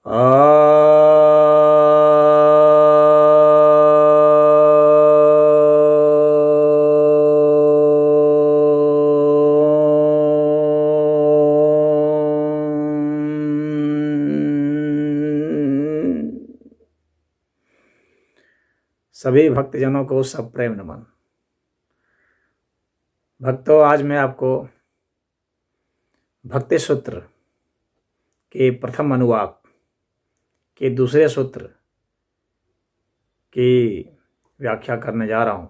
सभी भक्तजनों को सप्रेम नमन। भक्तों, आज मैं आपको भक्ति सूत्र के प्रथम अनुवाक के दूसरे सूत्र की व्याख्या करने जा रहा हूं।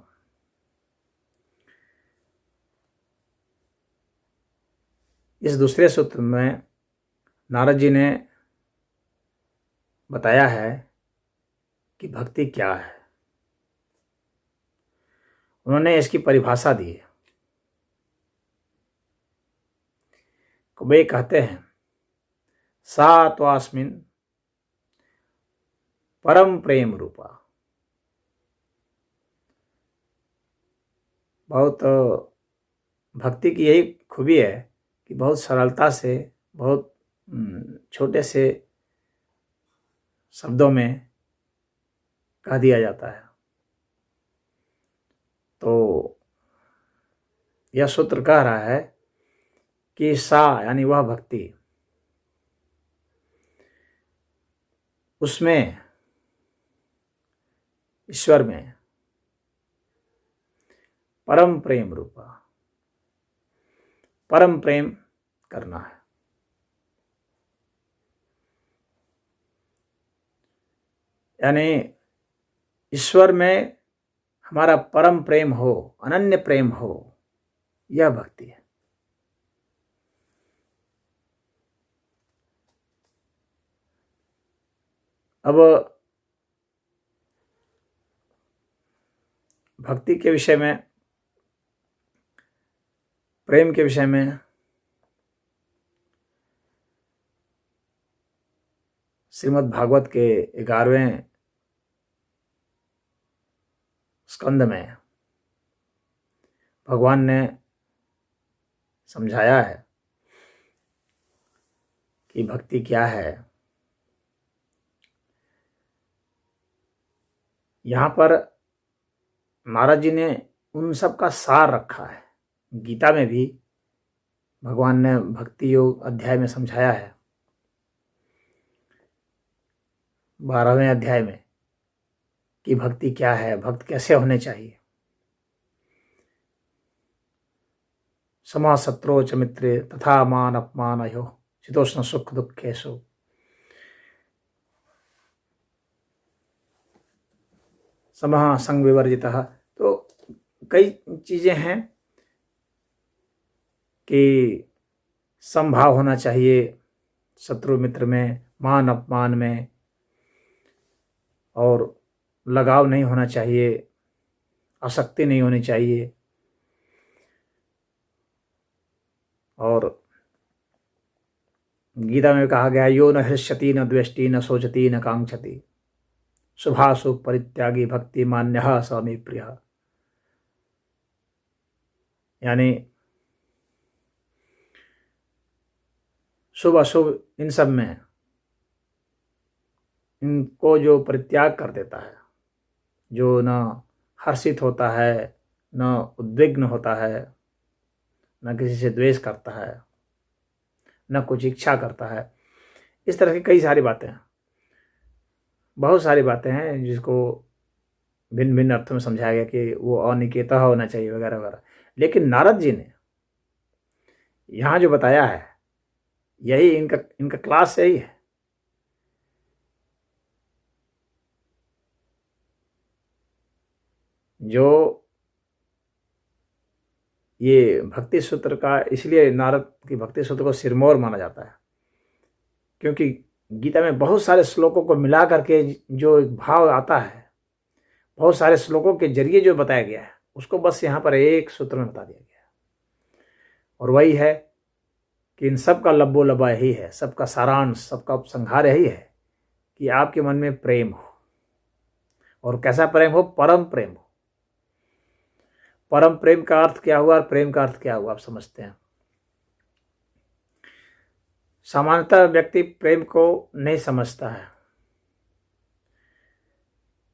इस दूसरे सूत्र में नारद जी ने बताया है कि भक्ति क्या है। उन्होंने इसकी परिभाषा दी है। वे कहते हैं, सा त्वास्मिन् परम प्रेम रूपा। बहुत भक्ति की यही खूबी है कि बहुत सरलता से, बहुत छोटे से शब्दों में कह दिया जाता है। तो यह सूत्र कह रहा है कि सा यानी वह भक्ति, उसमें ईश्वर में परम प्रेम रूपा, परम प्रेम करना है। यानी ईश्वर में हमारा परम प्रेम हो, अनन्य प्रेम हो, यह भक्ति है। अब भक्ति के विषय में, प्रेम के विषय में श्रीमद् भागवत के 11वें स्कंद में भगवान ने समझाया है कि भक्ति क्या है। यहाँ पर नारद जी ने उन सब का सार रखा है। गीता में भी भगवान ने भक्ति योग अध्याय में समझाया है, 12वें अध्याय में, कि भक्ति क्या है, भक्त कैसे होने चाहिए। समा शत्रु च मित्रे तथा मान अपमानयोः शीतोष्ण सुख दुःखेषु। समः संग विवर्जितः। तो कई चीजें हैं कि समभाव होना चाहिए शत्रु मित्र में, मान अपमान में, और लगाव नहीं होना चाहिए, आसक्ति नहीं होनी चाहिए। और गीता में कहा गया, यो न हृष्यति न द्वेष्टि न शोचति न कांक्षति शुभाशुभ परित्यागी भक्ति मान्यः स मे प्रियः। यानी शुभ अशुभ इन सब में इनको जो परित्याग कर देता है, जो न हर्षित होता है, न उद्विग्न होता है, न किसी से द्वेष करता है, न कुछ इच्छा करता है, इस तरह की कई सारी बातें हैं, बहुत सारी बातें हैं जिसको भिन्न भिन्न अर्थों में समझाया गया कि वो अनिकेतः होना चाहिए वगैरह वगैरह। लेकिन नारद जी ने यहाँ जो बताया है, यही इनका क्लास यही है। जो ये भक्ति सूत्र का, इसलिए नारद की भक्ति सूत्र को सिरमौर माना जाता है, क्योंकि गीता में बहुत सारे श्लोकों को मिला करके जो एक भाव आता है, बहुत सारे श्लोकों के जरिए जो बताया गया है, उसको बस यहाँ पर एक सूत्र में बता दिया गया है। और वही है कि इन सब का लब्बो लबा यही है, सबका सारांश, सबका उपसंहार यही है कि आपके मन में प्रेम हो। और कैसा प्रेम हो? परम प्रेम हो। परम प्रेम का अर्थ क्या हुआ और प्रेम का अर्थ क्या हुआ, आप समझते हैं। सामान्यतः व्यक्ति प्रेम को नहीं समझता है।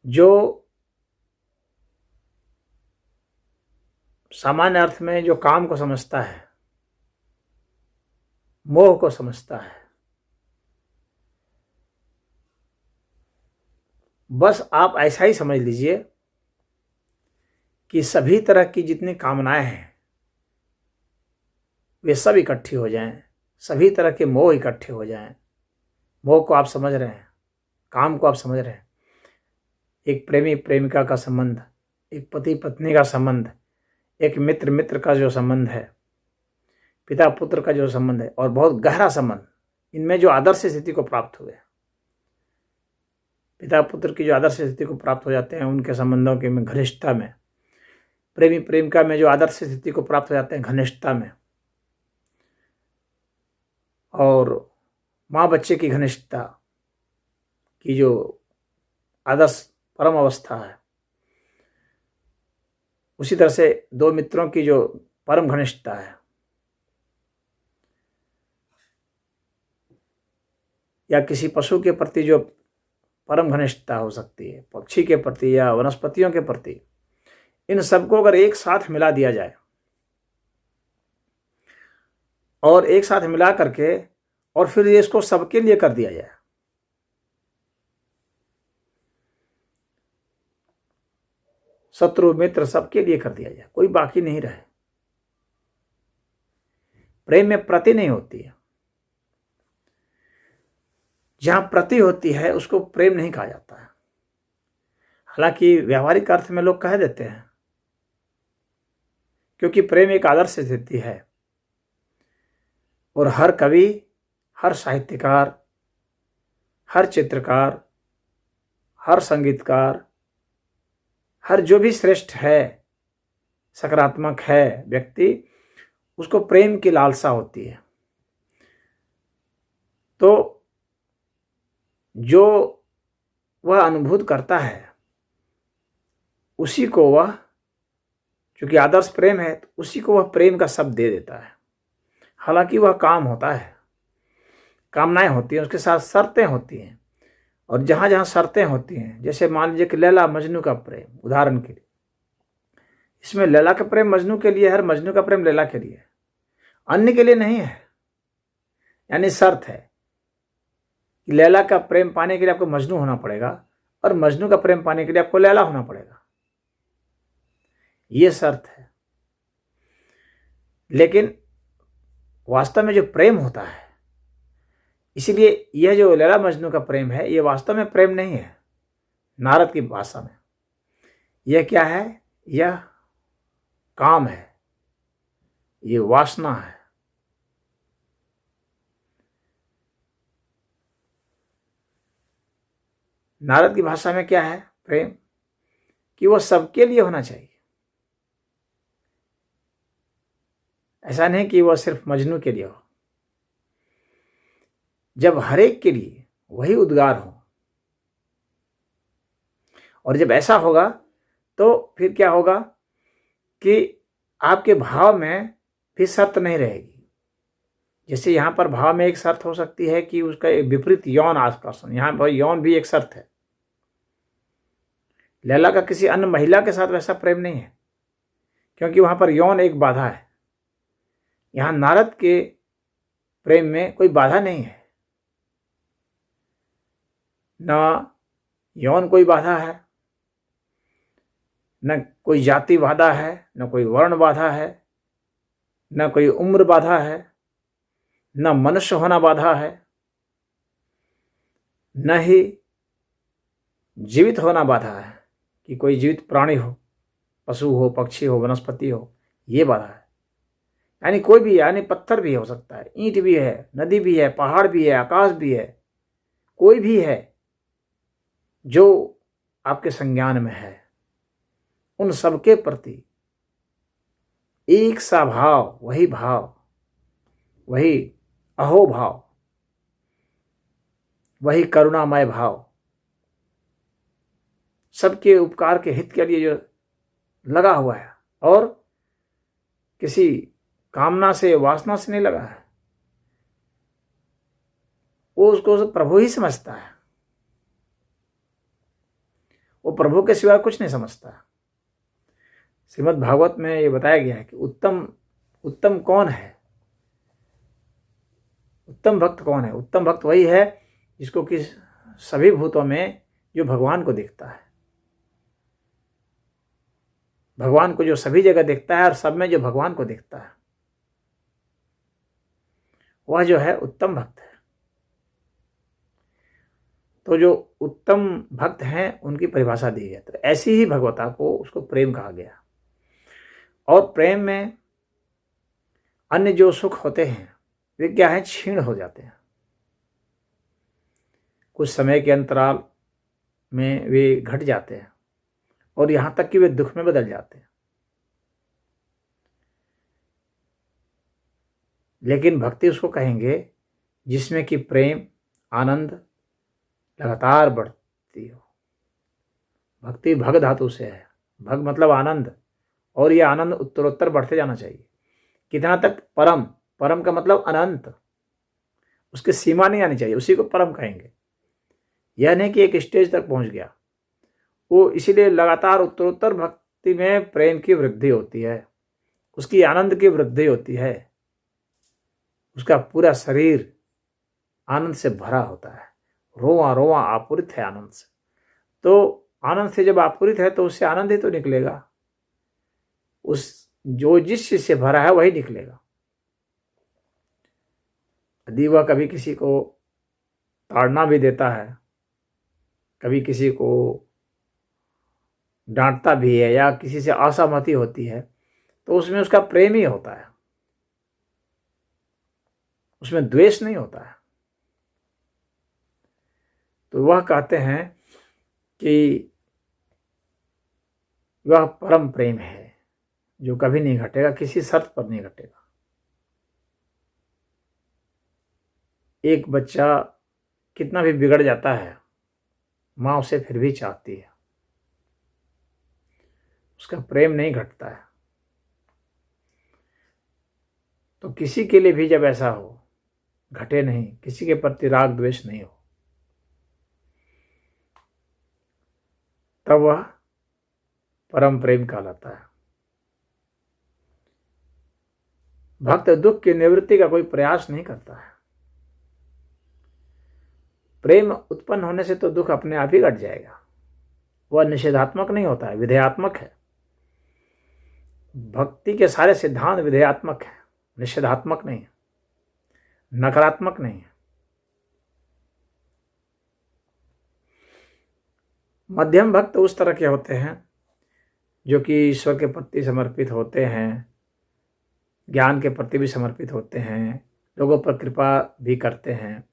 जो सामान्य अर्थ में जो काम को समझता है, मोह को समझता है, बस आप ऐसा ही समझ लीजिए कि सभी तरह की जितनी कामनाएं हैं वे सब इकट्ठी हो जाएं, सभी तरह के मोह इकट्ठे हो जाएं। मोह को आप समझ रहे हैं, काम को आप समझ रहे हैं। एक प्रेमी प्रेमिका का संबंध, एक पति पत्नी का संबंध, एक मित्र मित्र का जो संबंध है, पिता पुत्र का जो संबंध है, और बहुत गहरा संबंध, इनमें जो आदर्श स्थिति को प्राप्त हुए, पिता पुत्र की जो आदर्श स्थिति को प्राप्त हो जाते हैं, उनके संबंधों के में घनिष्ठता में, प्रेमी प्रेमिका में जो आदर्श स्थिति को प्राप्त हो जाते हैं घनिष्ठता में, और माँ बच्चे की घनिष्ठता की जो आदर्श परम अवस्था है, उसी तरह से दो मित्रों की जो परम घनिष्ठता है, या किसी पशु के प्रति जो परम घनिष्ठता हो सकती है, पक्षी के प्रति या वनस्पतियों के प्रति, इन सबको अगर एक साथ मिला दिया जाए और एक साथ मिला करके और फिर इसको सबके लिए कर दिया जाए, शत्रु मित्र सबके लिए कर दिया जाए, कोई बाकी नहीं रहे। प्रेम में प्रति नहीं होती है। जहां प्रति होती है उसको प्रेम नहीं कहा जाता है। हालांकि व्यावहारिक अर्थ में लोग कह देते हैं, क्योंकि प्रेम एक आदर्श स्थिति है और हर कवि, हर साहित्यकार, हर चित्रकार, हर संगीतकार, हर जो भी श्रेष्ठ है, सकारात्मक है व्यक्ति, उसको प्रेम की लालसा होती है। तो जो वह अनुभूत करता है उसी को वह, चूंकि आदर्श प्रेम है, तो उसी को वह प्रेम का शब्द दे देता है। हालांकि वह काम होता है, कामनाएं होती हैं, उसके साथ शर्तें होती हैं, और जहाँ जहाँ शर्तें होती हैं, जैसे मान लीजिए कि लैला मजनू का प्रेम, उदाहरण के लिए, इसमें लैला का प्रेम मजनू के लिए है, मजनू का प्रेम लैला के लिए है, अन्य के लिए नहीं है। यानी शर्त है कि लैला का प्रेम पाने के लिए आपको मजनू होना पड़ेगा और मजनू का प्रेम पाने के लिए आपको लैला होना पड़ेगा, ये शर्त है। लेकिन वास्तव में जो प्रेम होता है, इसीलिए यह जो लैला मजनू का प्रेम है, यह वास्तव में प्रेम नहीं है। नारद की भाषा में यह क्या है? यह काम है, ये वासना है। नारद की भाषा में क्या है प्रेम? कि वह सबके लिए होना चाहिए। ऐसा नहीं कि वह सिर्फ मजनू के लिए हो। जब हर एक के लिए वही उद्गार हो, और जब ऐसा होगा तो फिर क्या होगा कि आपके भाव में फिर शर्त नहीं रहेगी। जैसे यहाँ पर भाव में एक शर्त हो सकती है कि उसका एक विपरीत यौन आकर्षण, यहाँ पर यौन भी एक शर्त है। लैला का किसी अन्य महिला के साथ वैसा प्रेम नहीं है, क्योंकि वहां पर यौन एक बाधा है। यहाँ नारद के प्रेम में कोई बाधा नहीं है, न यौन कोई बाधा है, न कोई जाति बाधा है, न कोई वर्ण बाधा है, न कोई उम्र बाधा है, न मनुष्य होना बाधा है, न ही जीवित होना बाधा है कि कोई जीवित प्राणी हो, पशु हो, पक्षी हो, वनस्पति हो, ये बाधा है। यानी कोई भी, यानी पत्थर भी हो सकता है, ईंट भी है, नदी भी है, पहाड़ भी है, आकाश भी है, कोई भी है जो आपके संज्ञान में है, उन सबके प्रति एक सा भाव, वही अहोभाव, वही करुणामय भाव, सबके उपकार के हित के लिए जो लगा हुआ है, और किसी कामना से, वासना से नहीं लगा है। वो उसको प्रभु ही समझता है, वो प्रभु के सिवा कुछ नहीं समझता। श्रीमद् भागवत में ये बताया गया है कि उत्तम कौन है, उत्तम भक्त कौन है। उत्तम भक्त वही है जिसको कि सभी भूतों में जो भगवान को देखता है, भगवान को जो सभी जगह देखता है और सब में जो भगवान को देखता है, वह जो है उत्तम भक्त है। तो जो उत्तम भक्त हैं उनकी परिभाषा दी है। तो ऐसी ही भगवता को उसको प्रेम कहा गया। और प्रेम में अन्य जो सुख होते हैं वे क्या है, क्षीण हो जाते हैं। कुछ समय के अंतराल में वे घट जाते हैं और यहाँ तक कि वे दुख में बदल जाते हैं। लेकिन भक्ति उसको कहेंगे जिसमें कि प्रेम आनंद लगातार बढ़ती हो। भक्ति भग धातु से है, भग मतलब आनंद, और यह आनंद उत्तरोत्तर बढ़ते जाना चाहिए। कितना तक? परम। परम का मतलब अनंत, उसकी सीमा नहीं आनी चाहिए, उसी को परम कहेंगे। यह नहीं कि एक स्टेज तक पहुंच गया वो, इसीलिए लगातार उत्तरोत्तर भक्ति में प्रेम की वृद्धि होती है, उसकी आनंद की वृद्धि होती है, उसका पूरा शरीर आनंद से भरा होता है, रोआ रोआ आपूरित है आनंद से। तो आनंद से जब आपूरित है तो उससे आनंद ही तो निकलेगा, उस जो जिस चीज से भरा है वही निकलेगा। यदि वह कभी किसी को ताड़ना भी देता है, कभी किसी को डांटता भी है या किसी से असहमति होती है, तो उसमें उसका प्रेम ही होता है, उसमें द्वेष नहीं होता है। तो वह कहते हैं कि वह परम प्रेम है जो कभी नहीं घटेगा, किसी शर्त पर नहीं घटेगा। एक बच्चा कितना भी बिगड़ जाता है, माँ उसे फिर भी चाहती है, उसका प्रेम नहीं घटता है। तो किसी के लिए भी जब ऐसा हो, घटे नहीं, किसी के प्रति राग द्वेष नहीं हो, तब वह परम प्रेम कहलाता है। भक्त दुख की निवृत्ति का कोई प्रयास नहीं करता है। प्रेम उत्पन्न होने से तो दुख अपने आप ही घट जाएगा। वह निषेधात्मक नहीं होता है, विधेयात्मक है। भक्ति के सारे सिद्धांत विधेयात्मक है, निषेधात्मक नहीं है, नकारात्मक नहीं है। मध्यम भक्त उस तरह के होते हैं जो कि ईश्वर के प्रति समर्पित होते हैं, ज्ञान के प्रति भी समर्पित होते हैं, लोगों पर कृपा भी करते हैं।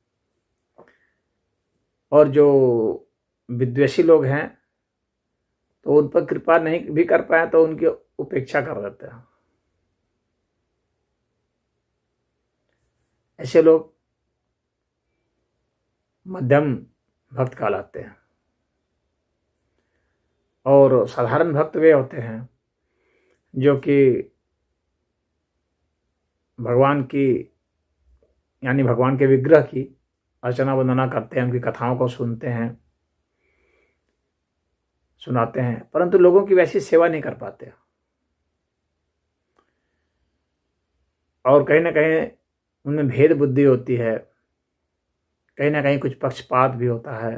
और जो विद्वेषी लोग हैं तो उन पर कृपा नहीं भी कर पाए तो उनकी उपेक्षा कर देते हैं। ऐसे लोग मध्यम भक्त कहलाते हैं। और साधारण भक्त वे होते हैं जो कि भगवान की यानी भगवान के विग्रह की अर्चना वंदना करते हैं, उनकी कथाओं को सुनते हैं, सुनाते हैं, परंतु लोगों की वैसी सेवा नहीं कर पाते। और कहीं ना कहीं उनमें भेद बुद्धि होती है, कहीं ना कहीं कुछ पक्षपात भी होता है,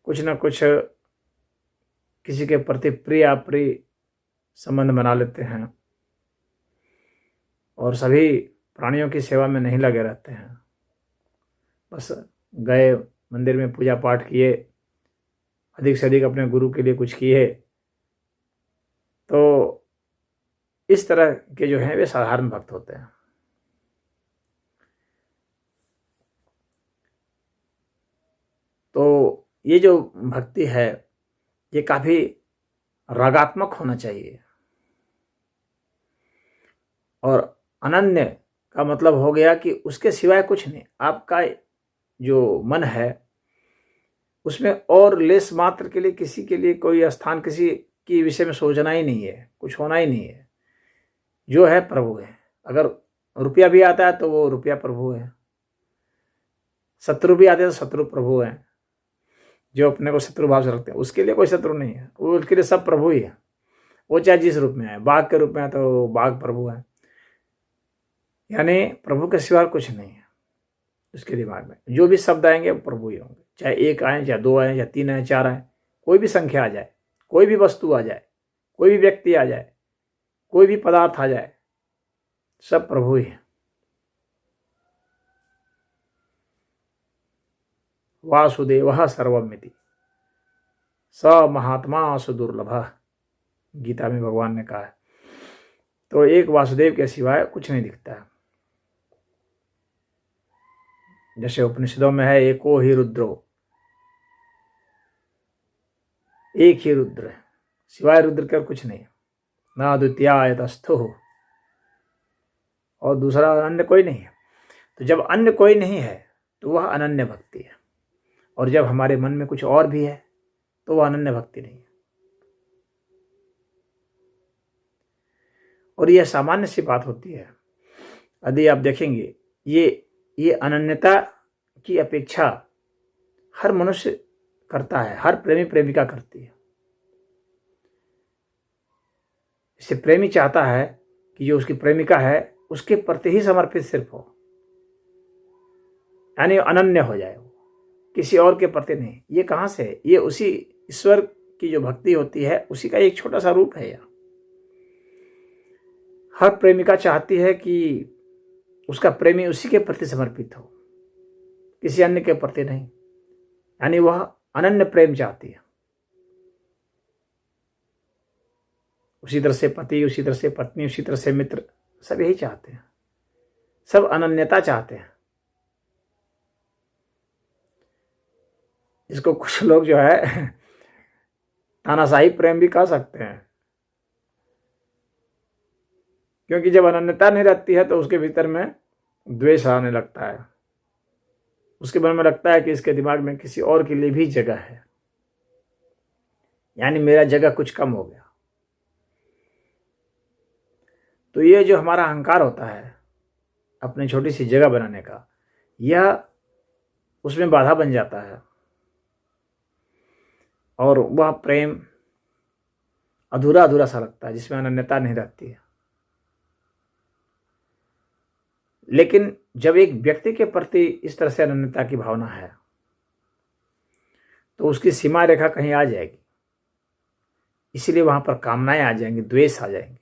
कुछ ना कुछ किसी के प्रति प्रिय अप्रिय संबंध बना लेते हैं और सभी प्राणियों की सेवा में नहीं लगे रहते हैं। बस गए मंदिर में पूजा पाठ किए, अधिक से अधिक अपने गुरु के लिए कुछ किए। तो इस तरह के जो हैं वे साधारण भक्त होते हैं। तो ये जो भक्ति है ये काफी रागात्मक होना चाहिए। और अनन्य का मतलब हो गया कि उसके सिवाय कुछ नहीं। आपका जो मन है उसमें और लेस मात्र के लिए किसी के लिए कोई स्थान, किसी के विषय में सोचना ही नहीं है, कुछ होना ही नहीं है। जो है प्रभु है। अगर रुपया भी आता है तो वो रुपया प्रभु है, शत्रु भी आते हैं तो शत्रु प्रभु हैं, जो अपने को शत्रु भाव से रखते हैं, उसके लिए कोई शत्रु नहीं है, वो उसके लिए सब प्रभु ही है। वो चाहे जिस रूप में है, बाघ के रूप में है तो बाघ प्रभु है, यानी प्रभु के सिवा कुछ नहीं है उसके दिमाग में। जो भी शब्द आएंगे वो प्रभु ही होंगे, चाहे एक आए, चाहे दो आए, चाहे तीन आए, चार आए, कोई भी संख्या आ जाए, कोई भी वस्तु आ जाए, कोई भी व्यक्ति आ जाए, कोई भी पदार्थ आ जाए, सब प्रभु ही है। वासुदेवः सर्वमिति स महात्मा सुदुर्लभ, गीता में भगवान ने कहा है। तो एक वासुदेव के सिवाय कुछ नहीं दिखता है। जैसे उपनिषदों में है, एको ही रुद्रो, एक ही रुद्र है, सिवाय रुद्र के और कुछ नहीं, ना द्वितीयाय तस्थुः, और दूसरा अन्य कोई नहीं है। तो जब अन्य कोई नहीं है तो वह अनन्य भक्ति है, और जब हमारे मन में कुछ और भी है तो वह अनन्य भक्ति नहीं है। और यह सामान्य सी बात होती है। यदि आप देखेंगे, ये अनन्यता की अपेक्षा हर मनुष्य करता है, हर प्रेमी प्रेमिका करती है। इससे प्रेमी चाहता है कि जो उसकी प्रेमिका है उसके प्रति ही समर्पित सिर्फ हो, यानी अनन्य हो जाए, वो किसी और के प्रति नहीं। ये कहाँ से? ये उसी ईश्वर की जो भक्ति होती है उसी का एक छोटा सा रूप है। यह हर प्रेमिका चाहती है कि उसका प्रेमी उसी के प्रति समर्पित हो, किसी अन्य के प्रति नहीं, यानी वह अनन्य प्रेम चाहती है। उसी तरह से पति, उसी तरह से पत्नी, उसी तरह से मित्र, सब यही चाहते हैं, सब अनन्यता चाहते हैं। इसको कुछ लोग जो है तानाशाही प्रेम भी कह सकते हैं, क्योंकि जब अनन्यता नहीं रहती है तो उसके भीतर में द्वेष आने लगता है। उसके मन में लगता है कि इसके दिमाग में किसी और के लिए भी जगह है, यानी मेरा जगह कुछ कम हो गया। तो ये जो हमारा अहंकार होता है अपनी छोटी सी जगह बनाने का, यह उसमें बाधा बन जाता है, और वह प्रेम अधूरा अधूरा सा लगता है जिसमें अनन्यता नहीं रहती है। लेकिन जब एक व्यक्ति के प्रति इस तरह से अनन्यता की भावना है तो उसकी सीमा रेखा कहीं आ जाएगी, इसलिए वहां पर कामनाएं आ जाएंगी, द्वेष आ जाएंगे।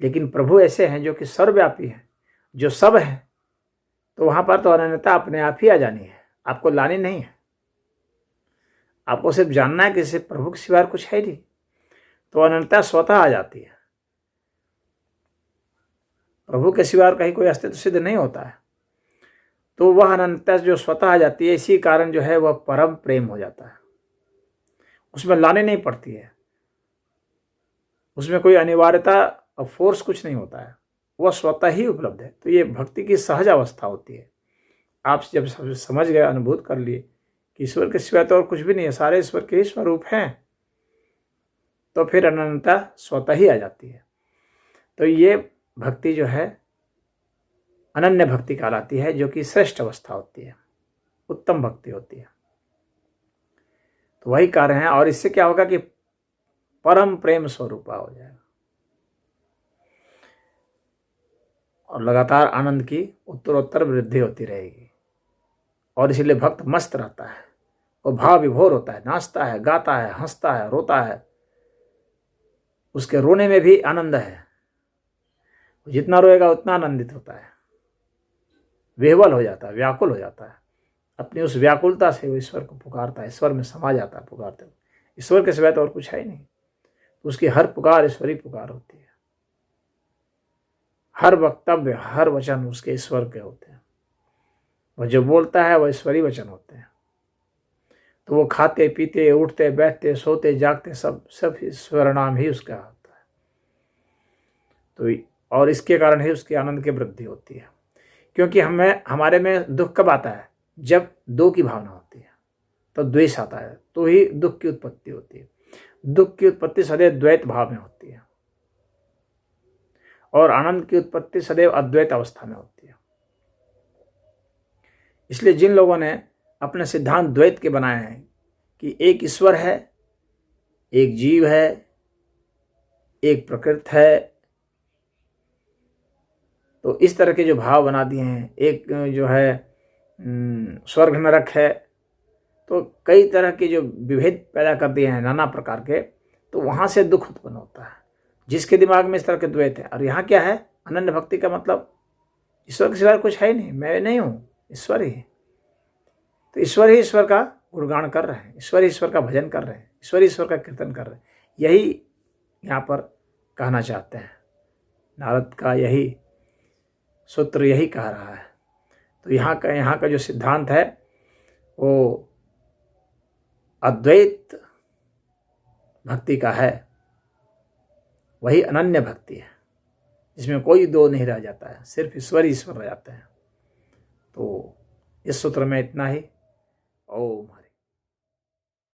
लेकिन प्रभु ऐसे हैं जो कि सर्वव्यापी हैं, जो सब है, तो वहां पर तो अनन्यता अपने आप ही आ जानी है, आपको लानी नहीं है। आपको सिर्फ जानना है कि सिर्फ प्रभु के सिवाय कुछ है नहीं, तो अनन्यता स्वतः आ जाती है। प्रभु के सिवा कहीं कोई अस्तित्व सिद्ध नहीं होता है, तो वह अनन्यता जो स्वतः आ जाती है, इसी कारण जो है वह परम प्रेम हो जाता है। उसमें लाने नहीं पड़ती है, उसमें कोई अनिवार्यता और फोर्स कुछ नहीं होता है, वह स्वतः ही उपलब्ध है। तो ये भक्ति की सहज अवस्था होती है। आप जब समझ गए, अनुभूत कर लिए कि ईश्वर के सिवाय तो और कुछ भी नहीं है, सारे ईश्वर के ही स्वरूप हैं, तो फिर अनन्यता स्वतः ही आ जाती है। तो ये भक्ति जो है अनन्य भक्ति कहलाती है, जो कि श्रेष्ठ अवस्था होती है, उत्तम भक्ति होती है। तो वही कार्य है, और इससे क्या होगा कि परम प्रेम स्वरूपा हो जाएगा, और लगातार आनंद की उत्तरोत्तर वृद्धि होती रहेगी। और इसीलिए भक्त मस्त रहता है, वो भाव विभोर होता है, नाचता है, गाता है, हंसता है, रोता है, उसके रोने में भी आनंद है। जितना रोएगा उतना आनंदित होता है, विह्वल हो जाता है, व्याकुल हो जाता है। अपनी उस व्याकुलता से वो ईश्वर को पुकारता है, ईश्वर में समा जाता है पुकारते हुए। ईश्वर के सिवाय तो और कुछ है ही नहीं, उसकी हर पुकार ईश्वरी पुकार होती है। हर वक्तव्य, हर वचन उसके ईश्वर के होते हैं, वह जो बोलता है वह ईश्वरी वचन होते हैं। तो वो खाते पीते, उठते बैठते, सोते जागते, सब ईश्वर नाम ही उसका होता है। तो और इसके कारण ही उसके आनंद की वृद्धि होती है। क्योंकि हमारे में दुख कब आता है? जब दो की भावना होती है, तो द्वेष आता है, तो ही दुख की उत्पत्ति होती है। दुख की उत्पत्ति सदैव द्वैत भाव में होती है, और आनंद की उत्पत्ति सदैव अद्वैत अवस्था में होती है। इसलिए जिन लोगों ने अपने सिद्धांत द्वैत के बनाए हैं कि एक ईश्वर है, एक जीव है, एक प्रकृति है, तो इस तरह के जो भाव बना दिए हैं, एक जो है स्वर्ग नरक है, तो कई तरह के जो विभेद पैदा कर दिए हैं नाना प्रकार के, तो वहाँ से दुख उत्पन्न होता है जिसके दिमाग में इस तरह के द्वैत है। और यहाँ क्या है, अनन्य भक्ति का मतलब ईश्वर के सिवाय कुछ है ही नहीं, मैं नहीं हूँ, ईश्वर ही है। तो ईश्वर ही ईश्वर का गुणगान कर रहे हैं, ईश्वर ही ईश्वर का भजन कर रहे हैं, ईश्वर ही ईश्वर का कीर्तन कर रहे हैं। यही यहाँ पर कहना चाहते हैं, नारद का यही सूत्र यही कह रहा है। तो यहाँ का जो सिद्धांत है वो अद्वैत भक्ति का है, वही अनन्य भक्ति है जिसमें कोई दो नहीं रह जाता है, सिर्फ ईश्वर ही ईश्वर रह जाते हैं। तो इस सूत्र में इतना ही। ओम।